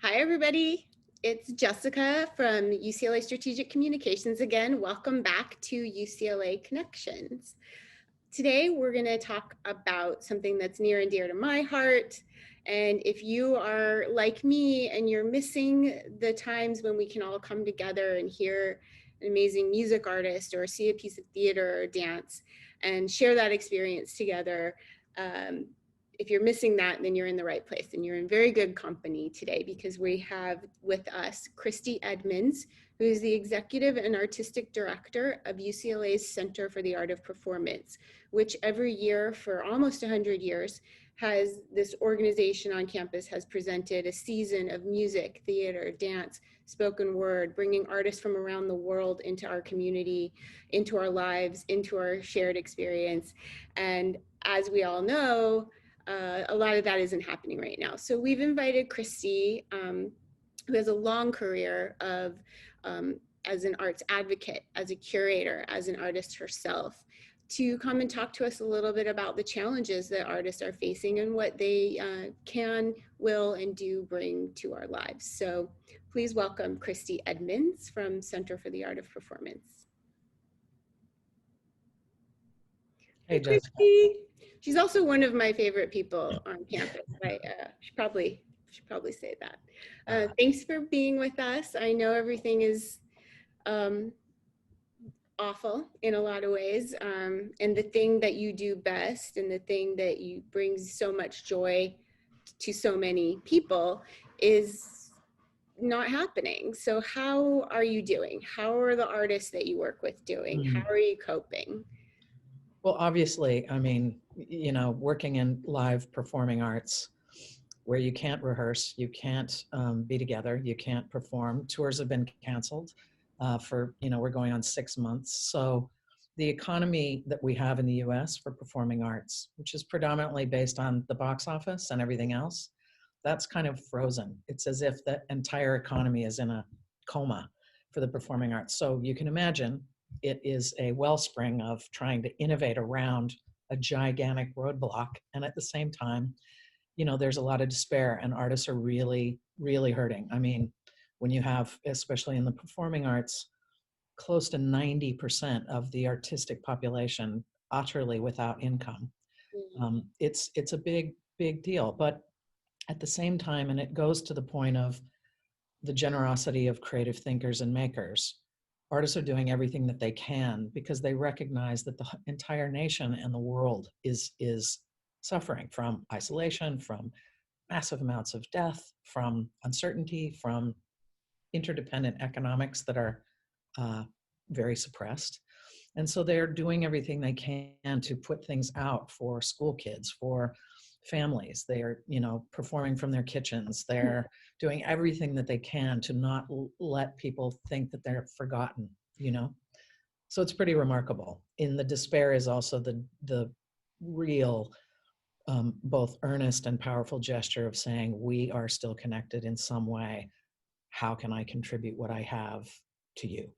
Hi, everybody. It's Jessica from UCLA Strategic Communications again. Welcome back to UCLA Connections. Today, we're going to talk about something that's near and dear to my heart. And if you are like me and you're missing the times when we can all come together and hear an amazing music artist or see a piece of theater or dance and share that experience together, if you're missing that, then you're in the right place and you're in very good company today because we have with us Kristy Edmunds, who is the Executive and Artistic Director of UCLA's Center for the Art of Performance, which every year for almost 100 years has this organization on campus has presented a season of music, theater, dance, spoken word, bringing artists from around the world into our community, into our lives, into our shared experience. And as we all know, a lot of that isn't happening right now. So we've invited Kristy, who has a long career of as an arts advocate, as a curator, as an artist herself, to come and talk to us a little bit about the challenges that artists are facing and what they can, will, and do bring to our lives. So please welcome Kristy Edmunds from Center for the Art of Performance. Hey, Jessica. Kristy. She's also one of my favorite people on campus. I should probably say that. Thanks for being with us. I know everything is awful in a lot of ways, and the thing that you do best and the thing that you brings so much joy to so many people is not happening. So how are you doing? How are the artists that you work with doing? How are you coping? Well, obviously, I mean, working in live performing arts where you can't rehearse, you can't be together, you can't perform. Tours have been canceled we're going on 6 months. So the economy that we have in the US for performing arts, which is predominantly based on the box office and everything else, that's kind of frozen. It's as if the entire economy is in a coma for the performing arts. So you can imagine it is a wellspring of trying to innovate around a gigantic roadblock. And at the same time, there's a lot of despair and artists are really, really hurting. I mean, when you have, especially in the performing arts, close to 90% of the artistic population utterly without income, it's a big, big deal. But at the same time, and it goes to the point of the generosity of creative thinkers and makers, artists are doing everything that they can because they recognize that the entire nation and the world is suffering from isolation, from massive amounts of death, from uncertainty, from interdependent economics that are very suppressed. And so they're doing everything they can to put things out for school kids, for families. They're, performing from their kitchens. They're doing everything that they can to not let people think that they're forgotten, So it's pretty remarkable. In the despair is also the real, both earnest and powerful gesture of saying, we are still connected in some way. How can I contribute what I have to you?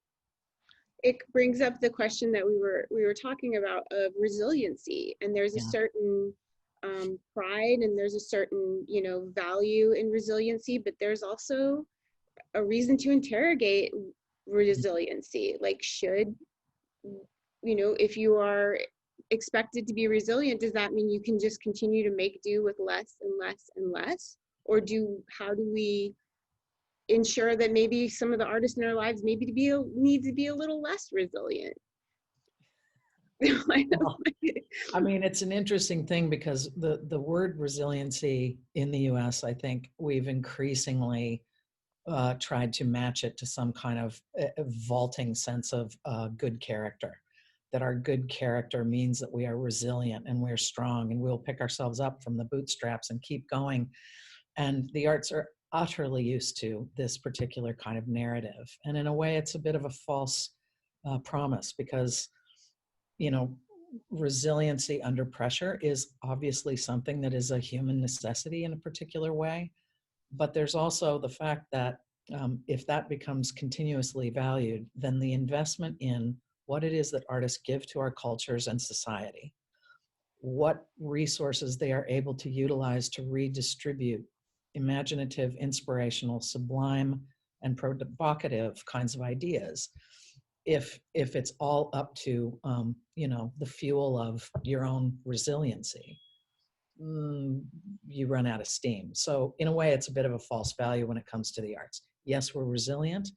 It brings up the question that we were talking about of resiliency, and there's a certain pride and there's a certain value in resiliency, but there's also a reason to interrogate resiliency. Like, should if you are expected to be resilient, does that mean you can just continue to make do with less and less and less, or how do we ensure that maybe some of the artists in our lives need to be a little less resilient? Well, I mean, it's an interesting thing because the word resiliency in the US, I think we've increasingly tried to match it to some kind of vaulting sense of good character, that our good character means that we are resilient and we're strong and we'll pick ourselves up from the bootstraps and keep going. And the arts are utterly used to this particular kind of narrative. And in a way, it's a bit of a false promise because, resiliency under pressure is obviously something that is a human necessity in a particular way. But there's also the fact that if that becomes continuously valued, then the investment in what it is that artists give to our cultures and society, what resources they are able to utilize to redistribute imaginative, inspirational, sublime, and provocative kinds of ideas. If it's all up to the fuel of your own resiliency, you run out of steam. So in a way, it's a bit of a false value when it comes to the arts. Yes, we're resilient.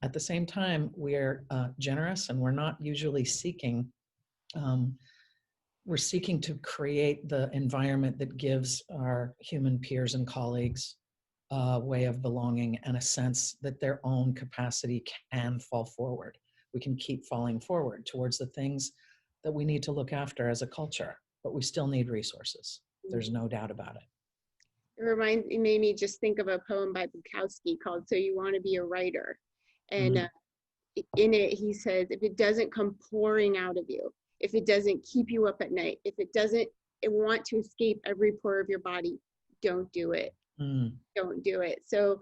At the same time, we're generous, and we're not usually seeking. We're seeking to create the environment that gives our human peers and colleagues a way of belonging and a sense that their own capacity can fall forward. We can keep falling forward towards the things that we need to look after as a culture, but we still need resources. There's no doubt about it. It made me just think of a poem by Bukowski called "So You Want to Be a Writer," and in it he says, if it doesn't come pouring out of you, if it doesn't keep you up at night, if it doesn't want to escape every pore of your body, don't do it. Don't do it. So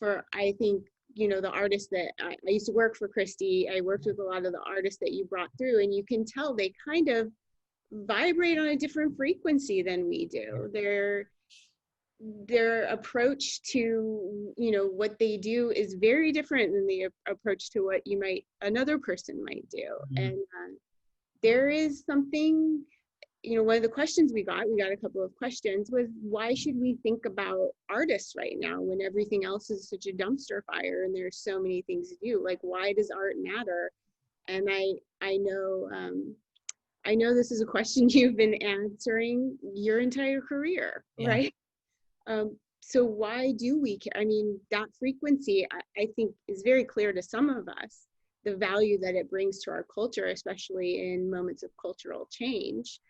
I think, the artists that I used to work for, Kristy, I worked with a lot of the artists that you brought through, and you can tell they kind of vibrate on a different frequency than we do. Their approach to what they do is very different than the approach to what another person might do. And there is something, one of the questions we got a couple of questions, was why should we think about artists right now when everything else is such a dumpster fire and there's so many things to do? Like, why does art matter? And I know this is a question you've been answering your entire career, right? So why do we care? I mean, that frequency, I think, is very clear to some of us, the value that it brings to our culture, especially in moments of cultural change.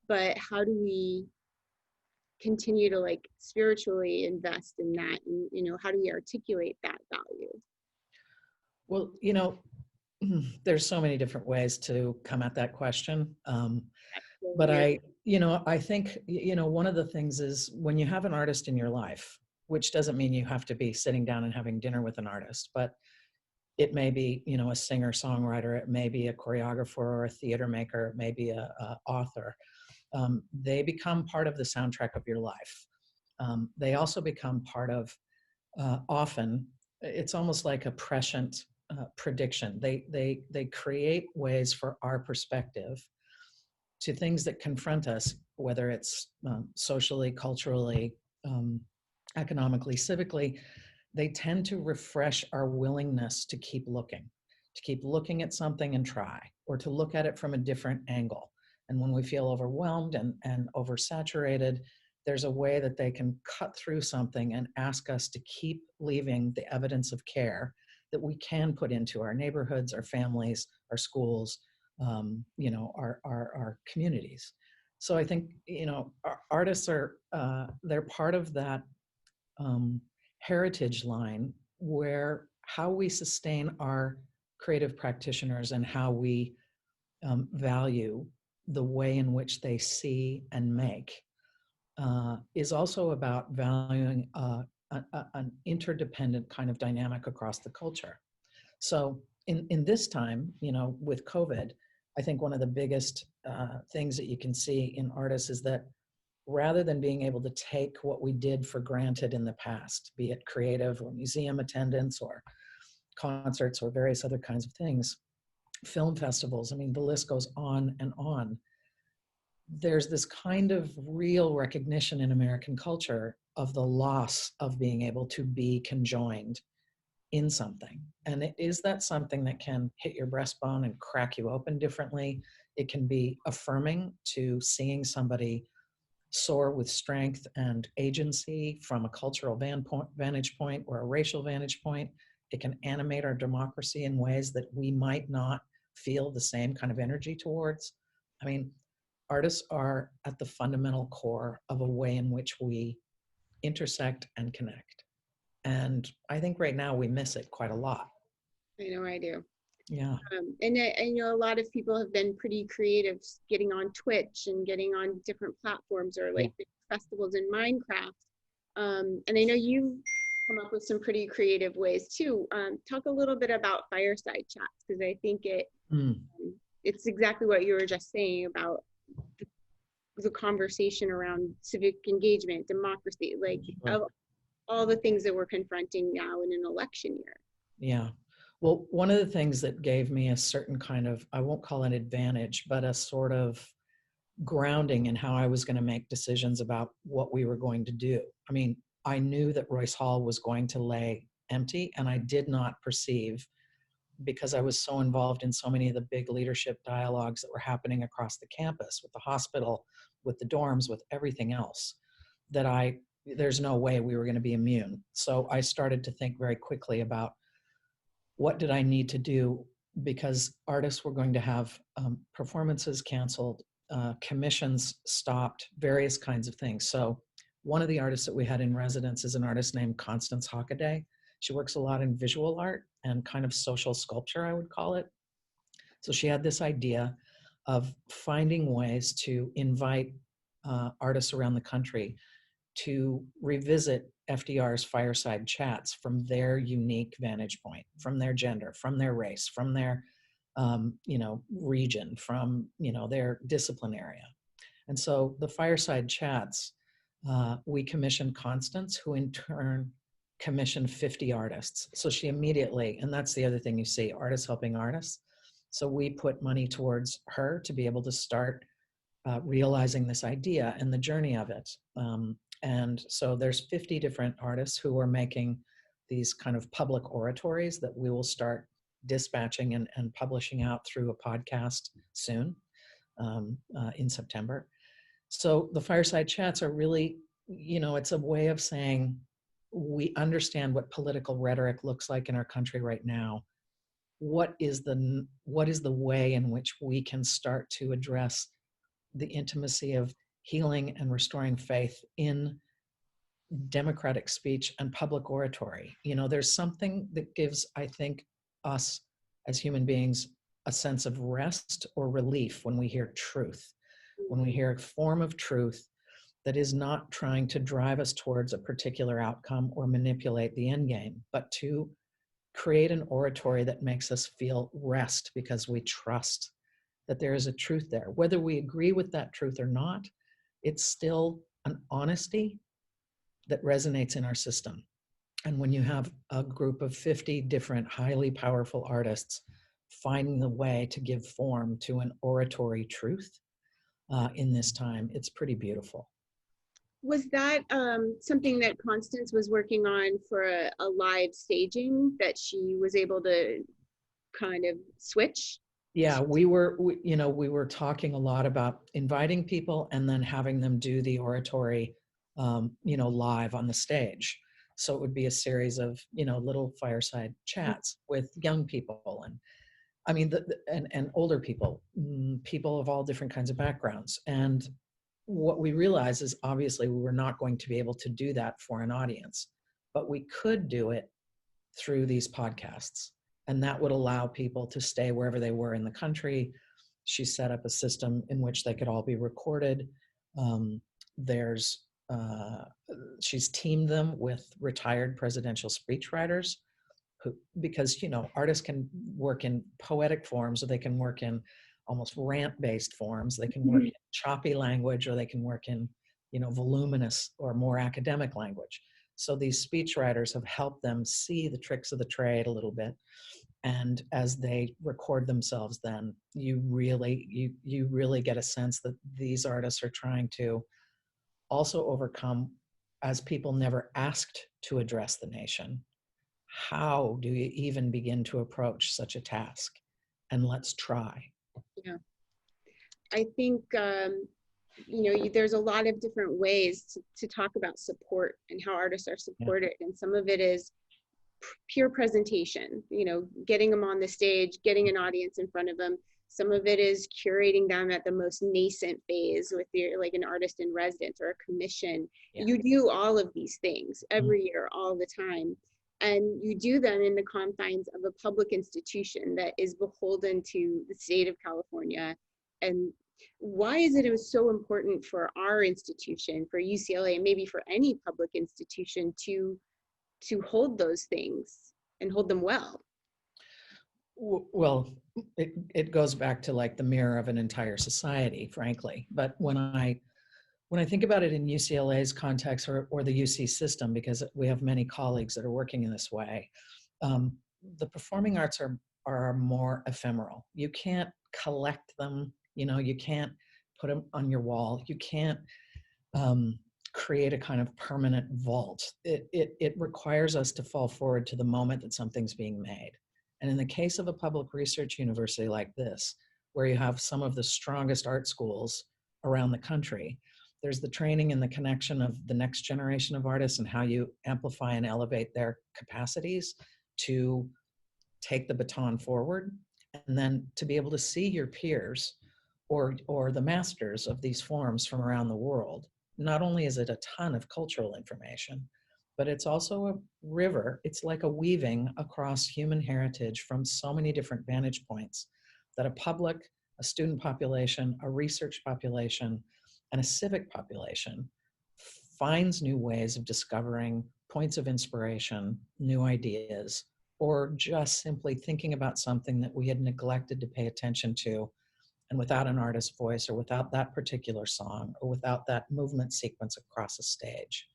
But how do we continue to spiritually invest in that? And, how do we articulate that value? Well, there's so many different ways to come at that question. But I think, one of the things is when you have an artist in your life, which doesn't mean you have to be sitting down and having dinner with an artist, but it may be, a singer, songwriter, it may be a choreographer or a theater maker, it may be a author. They become part of the soundtrack of your life. They also become part of, often, it's almost like a prescient prediction. They create ways for our perspective to things that confront us, whether it's socially, culturally, economically, civically. They tend to refresh our willingness to keep looking at something and try, or to look at it from a different angle. And when we feel overwhelmed and oversaturated, there's a way that they can cut through something and ask us to keep leaving the evidence of care that we can put into our neighborhoods, our families, our schools, our communities. So I think, our artists are, they're part of that heritage line where how we sustain our creative practitioners and how we value the way in which they see and make is also about valuing an interdependent kind of dynamic across the culture. So in this time, with COVID, I think one of the biggest things that you can see in artists is that rather than being able to take what we did for granted in the past, be it creative or museum attendance or concerts or various other kinds of things, film festivals, I mean, the list goes on and on. There's this kind of real recognition in American culture of the loss of being able to be conjoined in something. And is that something that can hit your breastbone and crack you open differently? It can be affirming to seeing somebody soar with strength and agency from a cultural vantage point or a racial vantage point. It can animate our democracy in ways that we might not feel the same kind of energy towards. I mean, artists are at the fundamental core of a way in which we intersect and connect. And I think right now we miss it quite a lot. I know I do. Yeah. And a lot of people have been pretty creative getting on Twitch and getting on different platforms or festivals in Minecraft. And I know you've come up with some pretty creative ways too. Talk a little bit about Fireside chats, because I think it's exactly what you were just saying about the conversation around civic engagement, democracy, like Sure. of all the things that we're confronting now in an election year. Yeah. Well, one of the things that gave me a certain kind of, I won't call it advantage, but a sort of grounding in how I was going to make decisions about what we were going to do. I mean, I knew that Royce Hall was going to lay empty, and I did not perceive, because I was so involved in so many of the big leadership dialogues that were happening across the campus, with the hospital, with the dorms, with everything else, that there's no way we were going to be immune. So I started to think very quickly about what did I need to do, because artists were going to have performances canceled, commissions stopped, various kinds of things. So one of the artists that we had in residence is an artist named Constance Hockaday. She works a lot in visual art and kind of social sculpture, I would call it. So she had this idea of finding ways to invite artists around the country to revisit FDR's fireside chats from their unique vantage point, from their gender, from their race, from their region, from their discipline area. And so the fireside chats, we commissioned Constance, who in turn commissioned 50 artists. So she immediately, and that's the other thing you see, artists helping artists. So we put money towards her to be able to start realizing this idea and the journey of it. And so there's 50 different artists who are making these kind of public oratories that we will start dispatching and publishing out through a podcast soon in September. So the fireside chats are really, it's a way of saying we understand what political rhetoric looks like in our country right now. What is the way in which we can start to address the intimacy of healing and restoring faith in democratic speech and public oratory? There's something that gives, I think, us as human beings a sense of rest or relief when we hear truth, when we hear a form of truth that is not trying to drive us towards a particular outcome or manipulate the end game, but to create an oratory that makes us feel rest because we trust that there is a truth there. Whether we agree with that truth or not, it's still an honesty that resonates in our system. And when you have a group of 50 different highly powerful artists finding the way to give form to an oratory truth in this time, it's pretty beautiful. Was that something that Constance was working on for a live staging that she was able to kind of switch? Yeah, we were talking a lot about inviting people and then having them do the oratory, live on the stage. So it would be a series of, little fireside chats with young people and, I mean, and older people, people of all different kinds of backgrounds. And what we realized is obviously we were not going to be able to do that for an audience, but we could do it through these podcasts. And that would allow people to stay wherever they were in the country. She set up a system in which they could all be recorded. She's teamed them with retired presidential speechwriters because, artists can work in poetic forms, or they can work in almost rant-based forms. They can work in choppy language, or they can work in, voluminous or more academic language. So these speechwriters have helped them see the tricks of the trade a little bit. And as they record themselves, then you really get a sense that these artists are trying to also overcome, as people never asked to address the nation, how do you even begin to approach such a task? And let's try. Yeah, I think there's a lot of different ways to talk about support and how artists are supported. Yeah. And some of it is pure presentation, getting them on the stage, getting an audience in front of them. Some of it is curating them at the most nascent phase with like an artist in residence or a commission. Yeah. You do all of these things every year, all the time. And you do them in the confines of a public institution that is beholden to the state of California. And why is it so important for our institution, for UCLA, and maybe for any public institution to hold those things and hold them well? Well, it goes back to like the mirror of an entire society, frankly. But when I think about it in UCLA's context or the UC system, because we have many colleagues that are working in this way, um, the performing arts are more ephemeral. You can't collect them. You know, you can't put them on your wall. You can't um, create a kind of permanent vault. It requires us to fall forward to the moment that something's being made. And in the case of a public research university like this, where you have some of the strongest art schools around the country, there's the training and the connection of the next generation of artists and how you amplify and elevate their capacities to take the baton forward, and then to be able to see your peers or the masters of these forms from around the world. Not only is it a ton of cultural information, but it's also a river. It's like a weaving across human heritage from so many different vantage points that a public, a student population, a research population, and a civic population finds new ways of discovering points of inspiration, new ideas, or just simply thinking about something that we had neglected to pay attention to. And without an artist's voice, or without that particular song, or without that movement sequence across a stage,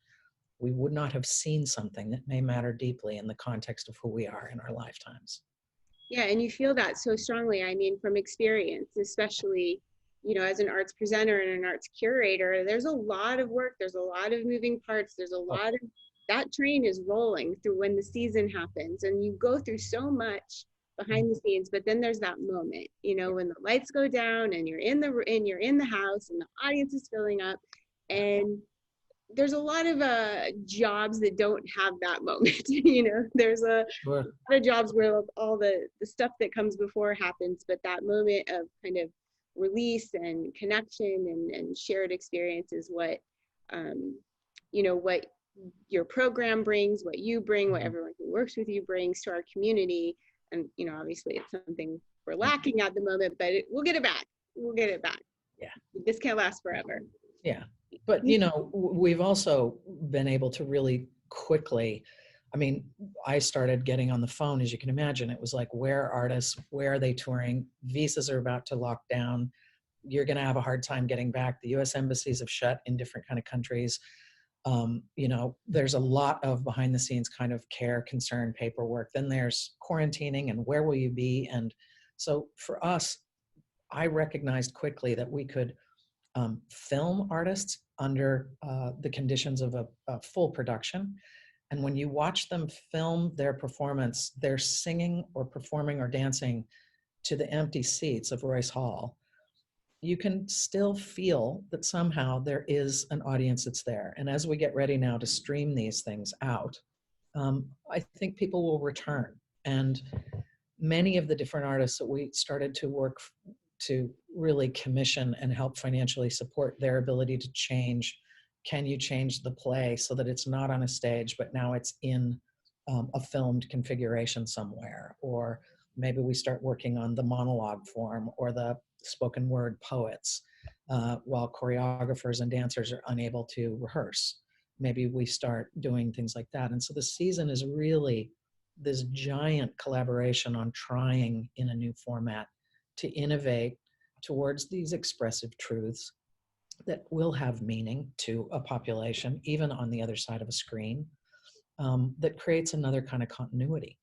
we would not have seen something that may matter deeply in the context of who we are in our lifetimes. Yeah, and you feel that so strongly. I mean, from experience, especially, as an arts presenter and an arts curator, there's a lot of work, there's a lot of moving parts, there's a Oh, lot of that train is rolling through when the season happens, and you go through so much behind the scenes, but then there's that moment, when the lights go down and you're in the house and the audience is filling up, and there's a lot of jobs that don't have that moment. There's a sure. lot of jobs where all the stuff that comes before happens, but that moment of kind of release and connection and shared experience is what what your program brings, what you bring, what Mhm. everyone who works with you brings to our community. And obviously it's something we're Yeah. lacking at the moment, but we'll get it back. We'll get it back. Yeah. This can't last forever. Yeah. But, we've also been able to really quickly, I mean, I started getting on the phone, as you can imagine. It was like, where are artists? Where are they touring? Visas are about to lock down. You're going to have a hard time getting back. The US embassies have shut in different kind of countries. There's a lot of behind the scenes kind of care, concern, paperwork. Then there's quarantining and where will you be? And so for us, I recognized quickly that we could film artists under the conditions of a full production. And when you watch them film their performance, they're singing or performing or dancing to the empty seats of Royce Hall. You can still feel that somehow there is an audience that's there. And as we get ready now to stream these things out, I think people will return. And many of the different artists that we started to work to really commission and help financially support their ability to change. Can you change the play so that it's not on a stage, but now it's in a filmed configuration somewhere? Or maybe we start working on the monologue form or the spoken word poets while choreographers and dancers are unable to rehearse. Maybe we start doing things like that. And so the season is really this giant collaboration on trying in a new format to innovate towards these expressive truths that will have meaning to a population, even on the other side of a screen, that creates another kind of continuity.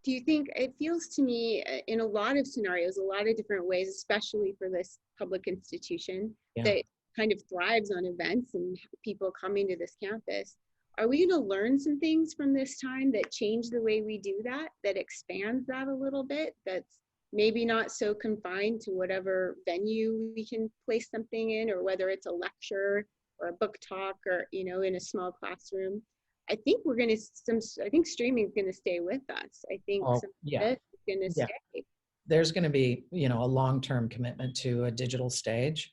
Do you think it feels to me in a lot of scenarios, a lot of different ways, especially for this public institution Yeah. that kind of thrives on events and people coming to this campus? Are we going to learn some things from this time that change the way we do that, that expands that a little bit, that's maybe not so confined to whatever venue we can place something in, or whether it's a lecture or a book talk or, in a small classroom? I think I think streaming is going to stay with us. I think Oh, some of yeah. this is going to Yeah. stay. There's going to be, a long-term commitment to a digital stage.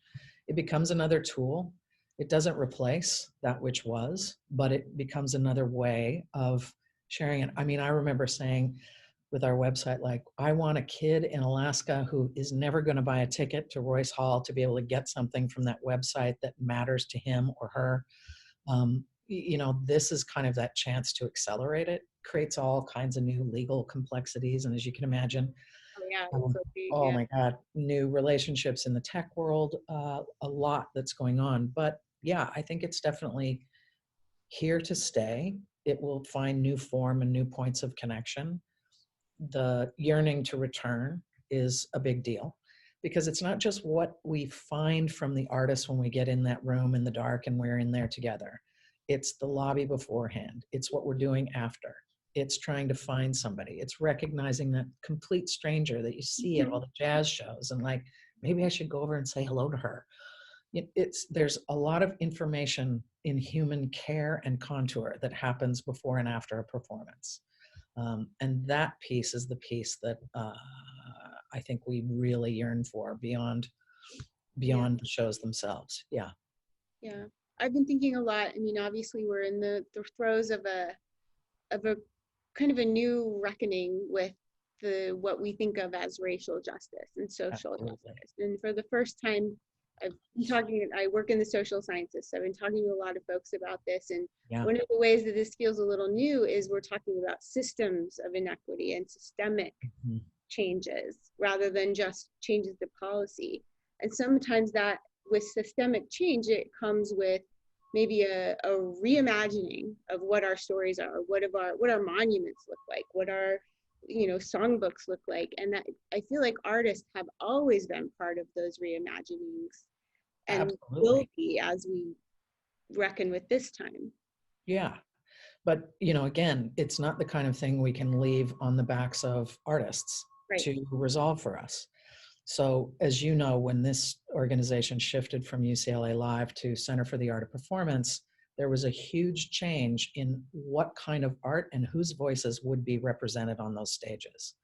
It becomes another tool. It doesn't replace that which was, but it becomes another way of sharing it. I mean, I remember saying with our website, like, I want a kid in Alaska who is never going to buy a ticket to Royce Hall to be able to get something from that website that matters to him or her. this is kind of that chance to accelerate it. Creates all kinds of new legal complexities. And as you can imagine, Oh yeah, um, absolutely. oh Yeah. my God, new relationships in the tech world, a lot that's going on. But yeah, I think it's definitely here to stay. It will find new form and new points of connection. The yearning to return is a big deal because it's not just what we find from the artist when we get in that room in the dark and we're in there together. It's the lobby beforehand. It's what we're doing after. It's trying to find somebody. It's recognizing that complete stranger that you see at all the jazz shows and like, maybe I should go over and say hello to her. There's a lot of information in human care and contour that happens before and after a performance. And that piece is the piece that I think we really yearn for beyond Yeah. the shows themselves. Yeah. Yeah. I've been thinking a lot. I mean, obviously we're in the throes of a kind of a new reckoning with what we think of as racial justice and social Absolutely. justice. And for the first time, I work in the social sciences, so I've been talking to a lot of folks about this. And Yeah. one of the ways that this feels a little new is we're talking about systems of inequity and systemic changes rather than just changes to policy. And sometimes that with systemic change, it comes with maybe a reimagining of what our stories are, what our monuments look like, what our songbooks look like. And that I feel like artists have always been part of those reimaginings and will Absolutely. be as we reckon with this time. Yeah. But, again, it's not the kind of thing we can leave on the backs of artists Right. to resolve for us. So, as you know, when this organization shifted from UCLA Live to Center for the Art of Performance, there was a huge change in what kind of art and whose voices would be represented on those stages.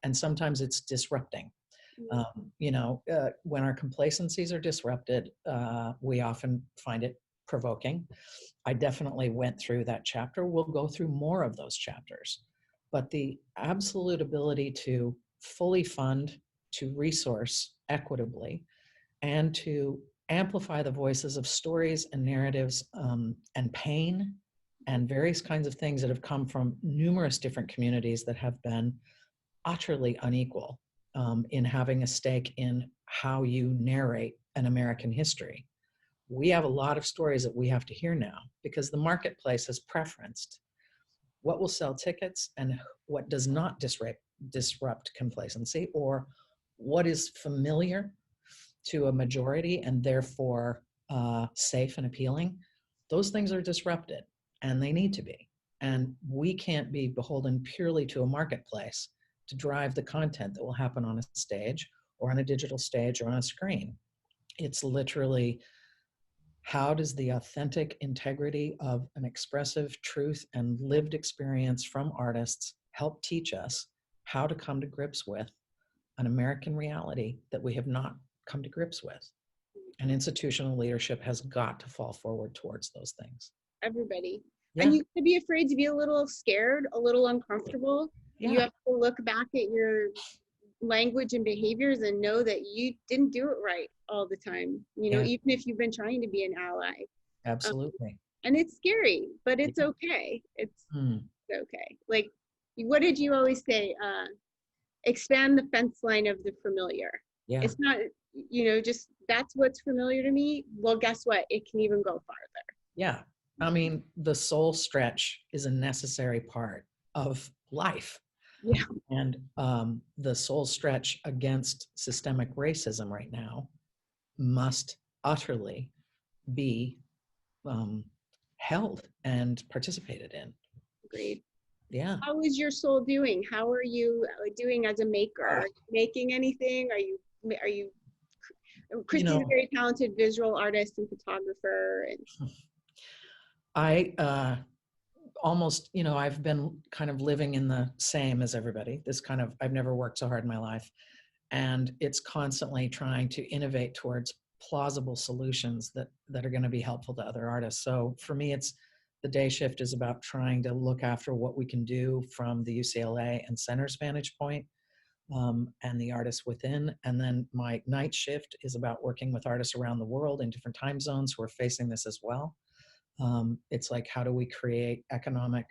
And sometimes it's disrupting. When our complacencies are disrupted, we often find it provoking. I definitely went through that chapter. We'll go through more of those chapters. But the absolute ability to fully fund, to resource equitably, and to amplify the voices of stories and narratives and pain and various kinds of things that have come from numerous different communities that have been utterly unequal in having a stake in how you narrate an American history. We have a lot of stories that we have to hear now because the marketplace has preferenced what will sell tickets and what does not disrupt complacency, or what is familiar to a majority and therefore safe and appealing. Those things are disrupted and they need to be. And we can't be beholden purely to a marketplace to drive the content that will happen on a stage or on a digital stage or on a screen. It's literally, how does the authentic integrity of an expressive truth and lived experience from artists help teach us how to come to grips with an American reality that we have not come to grips with? And institutional leadership has got to fall forward towards those things. Everybody. Yeah. And you could be afraid to be a little scared, a little uncomfortable. Yeah. You have to look back at your language and behaviors and know that you didn't do it right all the time, Yeah. even if you've been trying to be an ally. Absolutely. And it's scary, but it's okay. It's okay. Like, what did you always say? Expand the fence line of the familiar. Yeah. It's not, just that's what's familiar to me. Well, guess what? It can even go farther. Yeah. I mean, the soul stretch is a necessary part of life. Yeah. And the soul stretch against systemic racism right now must utterly be held and participated in. Agreed. Yeah. How is your soul doing? How are you doing as a maker? Are you making anything? Are you Kristy's a very talented visual artist and photographer. And I almost, I've been kind of living in the same as everybody. I've never worked so hard in my life. And it's constantly trying to innovate towards plausible solutions that are going to be helpful to other artists. So for me, the day shift is about trying to look after what we can do from the UCLA and Center's vantage point, and the artists within. And then my night shift is about working with artists around the world in different time zones who are facing this as well. It's like, how do we create economic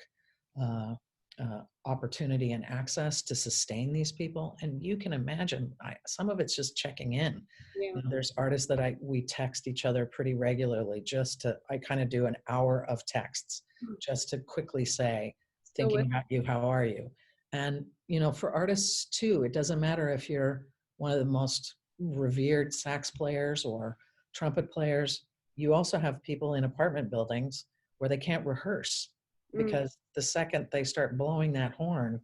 opportunity and access to sustain these people? And you can imagine, some of it's just checking in. Yeah. There's artists that we text each other pretty regularly. I kind of do an hour of texts just to quickly say, thinking about you, how are you? And, for artists too, it doesn't matter if you're one of the most revered sax players or trumpet players. You also have people in apartment buildings where they can't rehearse because the second they start blowing that horn,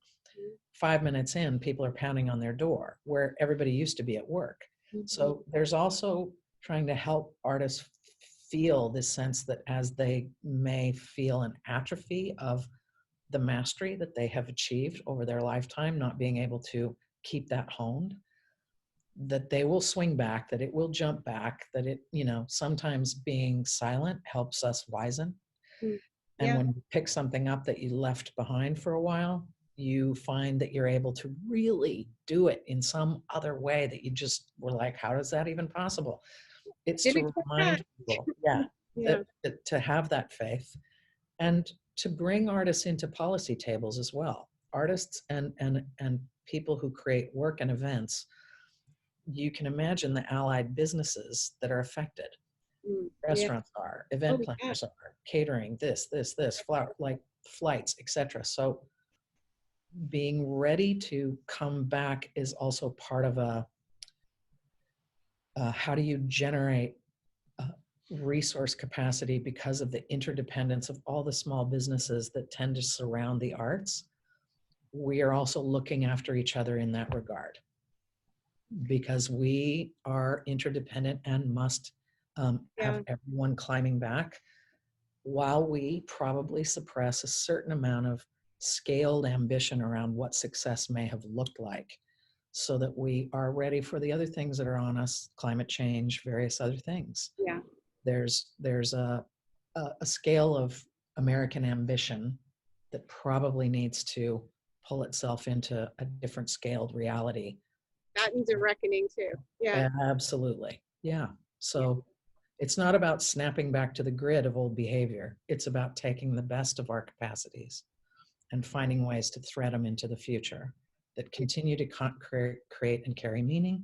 5 minutes in, people are pounding on their door where everybody used to be at work. So there's also trying to help artists feel this sense that as they may feel an atrophy of the mastery that they have achieved over their lifetime, not being able to keep that honed, that they will swing back, that it will jump back, that it, sometimes being silent helps us wisen. And when you pick something up that you left behind for a while, you find that you're able to really do it in some other way that you just were like, how is that even possible? It's to remind people, that to have that faith and to bring artists into policy tables as well. Artists and people who create work and events, you can imagine the allied businesses that are affected. Restaurants are, event planners are, catering, this, flower, like flights, etc. So being ready to come back is also part of how do you generate resource capacity because of the interdependence of all the small businesses that tend to surround the arts. We are also looking after each other in that regard because we are interdependent and must have everyone climbing back while we probably suppress a certain amount of scaled ambition around what success may have looked like so that we are ready for the other things that are on us, climate change, various other things. Yeah. There's a scale of American ambition that probably needs to pull itself into a different scaled reality. That needs a reckoning too. Yeah. Absolutely. Yeah. So it's not about snapping back to the grid of old behavior. It's about taking the best of our capacities and finding ways to thread them into the future that continue to create and carry meaning,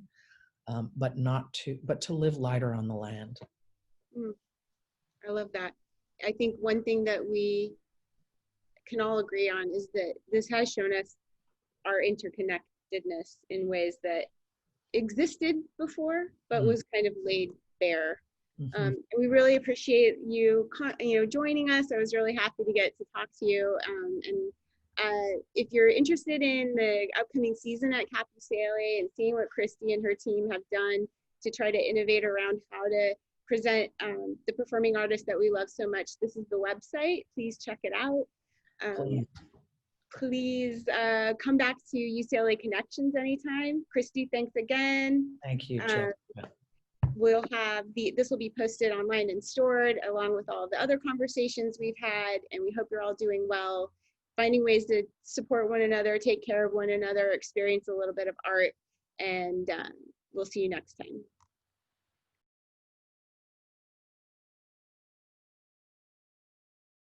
but to live lighter on the land. I love that. I think one thing that we can all agree on is that this has shown us our interconnectedness in ways that existed before, but was kind of laid bare. And we really appreciate you, joining us. I was really happy to get to talk to you. And if you're interested in the upcoming season at UCLA and seeing what Kristy and her team have done to try to innovate around how to present the performing artists that we love so much, this is the website. Please check it out. Please come back to UCLA Connections anytime. Kristy, thanks again. Thank you, Jessica. We'll have this will be posted online and stored along with all the other conversations we've had, and we hope you're all doing well, finding ways to support one another, take care of one another, experience a little bit of art, and we'll see you next time.